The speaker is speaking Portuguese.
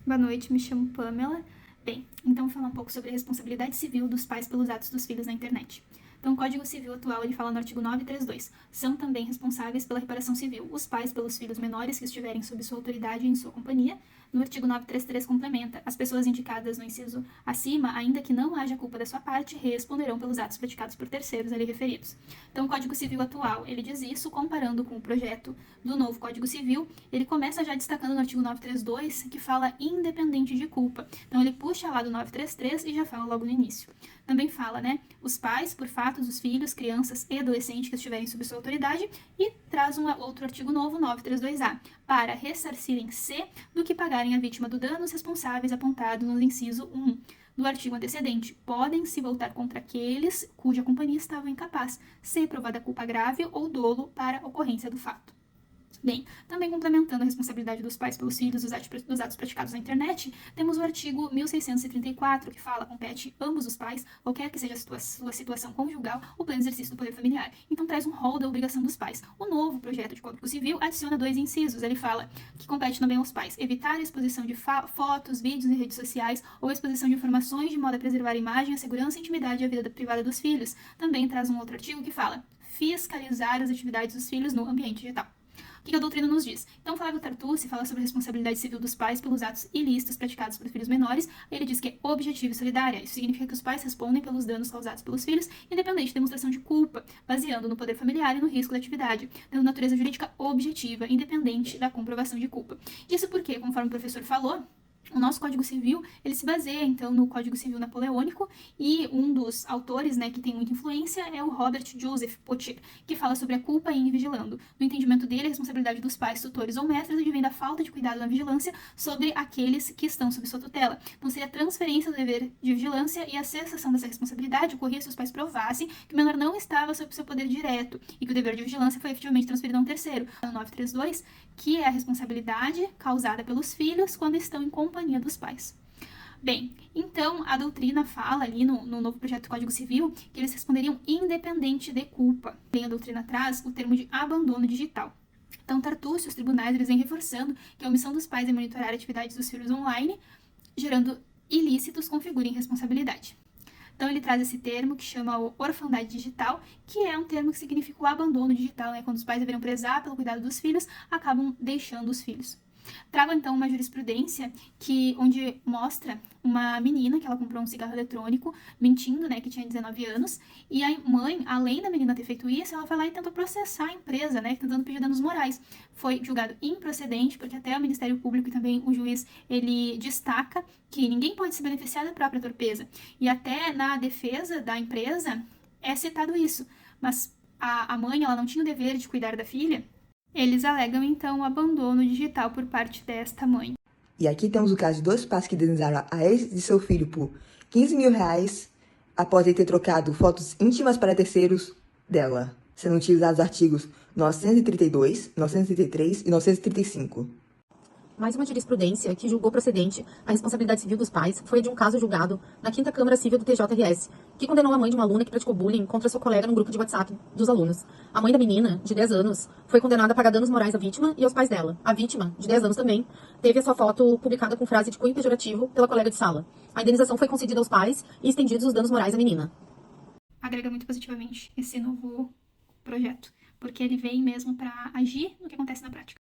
Boa noite, me chamo Pamela. Bem, então vou falar um pouco sobre a responsabilidade civil dos pais pelos atos dos filhos na internet. Então, o Código Civil atual, ele fala no artigo 932, são também responsáveis pela reparação civil os pais pelos filhos menores que estiverem sob sua autoridade e em sua companhia. No artigo 933 complementa, as pessoas indicadas no inciso acima, ainda que não haja culpa da sua parte, responderão pelos atos praticados por terceiros ali referidos. Então, o Código Civil atual, ele diz isso, comparando com o projeto do novo Código Civil, ele começa já destacando no artigo 932, que fala independente de culpa. Então, ele puxa lá do 933 e já fala logo no início. Também fala, os pais, por fatos dos filhos, crianças e adolescentes que estiverem sob sua autoridade, e traz outro artigo novo, 932A, para ressarcirem-se do que pagarem a vítima do dano os responsáveis apontados no inciso 1 do artigo antecedente. Podem se voltar contra aqueles cuja companhia estava incapaz, se provada culpa grave ou dolo para ocorrência do fato. Bem, também complementando a responsabilidade dos pais pelos filhos dos atos praticados na internet, temos o artigo 1634, que fala, compete ambos os pais, qualquer que seja a sua situação conjugal, o pleno exercício do poder familiar. Então traz um rol da obrigação dos pais. O novo projeto de Código Civil adiciona 2 incisos. Ele fala que compete também aos pais evitar a exposição de fotos, vídeos em redes sociais ou a exposição de informações de modo a preservar a imagem, a segurança, a intimidade e a vida privada dos filhos. Também traz um outro artigo que fala fiscalizar as atividades dos filhos no ambiente digital. O que a doutrina nos diz? Então, Flávio Tartucci fala sobre a responsabilidade civil dos pais pelos atos ilícitos praticados por filhos menores. Ele diz que é objetiva e solidária. Isso significa que os pais respondem pelos danos causados pelos filhos, independente de demonstração de culpa, baseando no poder familiar e no risco da atividade, tendo natureza jurídica objetiva, independente da comprovação de culpa. Isso porque, conforme o professor falou, o nosso Código Civil, ele se baseia, então, no Código Civil napoleônico, e um dos autores, que tem muita influência é o Robert Joseph Potier, que fala sobre a culpa em vigilando. No entendimento dele, a responsabilidade dos pais, tutores ou mestres advém da falta de cuidado na vigilância sobre aqueles que estão sob sua tutela. Então, seria a transferência do dever de vigilância e a cessação dessa responsabilidade ocorria se os pais provassem que o menor não estava sob seu poder direto e que o dever de vigilância foi efetivamente transferido a um terceiro. No 932, que é a responsabilidade causada pelos filhos quando estão em companhia dos pais. Bem, então a doutrina fala ali no novo projeto do Código Civil que eles responderiam independente de culpa. Bem, a doutrina traz o termo de abandono digital. Então, Tartucci, os tribunais, eles vêm reforçando que a omissão dos pais em monitorar atividades dos filhos online, gerando ilícitos, configura irresponsabilidade. Então, ele traz esse termo que chama orfandade digital, que é um termo que significa o abandono digital, quando os pais deveriam prezar pelo cuidado dos filhos, acabam deixando os filhos. Trago, então, uma jurisprudência onde mostra uma menina que ela comprou um cigarro eletrônico, mentindo, que tinha 19 anos, e a mãe, além da menina ter feito isso, ela foi lá e tentou processar a empresa, tentando pedir danos morais. Foi julgado improcedente, porque até o Ministério Público e também o juiz, ele destaca que ninguém pode se beneficiar da própria torpeza. E até na defesa da empresa é citado isso, mas a mãe, ela não tinha o dever de cuidar da filha. Eles alegam, então, o abandono digital por parte desta mãe. E aqui temos o caso de 2 pais que indenizaram a ex de seu filho por R$15 mil após ele ter trocado fotos íntimas para terceiros dela, sendo utilizados os artigos 932, 933 e 935. Mais uma jurisprudência que julgou procedente a responsabilidade civil dos pais foi a de um caso julgado na 5ª Câmara Civil do TJRS, que condenou a mãe de uma aluna que praticou bullying contra sua colega num grupo de WhatsApp dos alunos. A mãe da menina, de 10 anos, foi condenada a pagar danos morais à vítima e aos pais dela. A vítima, de 10 anos também, teve a sua foto publicada com frase de cunho pejorativo pela colega de sala. A indenização foi concedida aos pais e estendidos os danos morais à menina. Agrega muito positivamente esse novo projeto, porque ele vem mesmo para agir no que acontece na prática.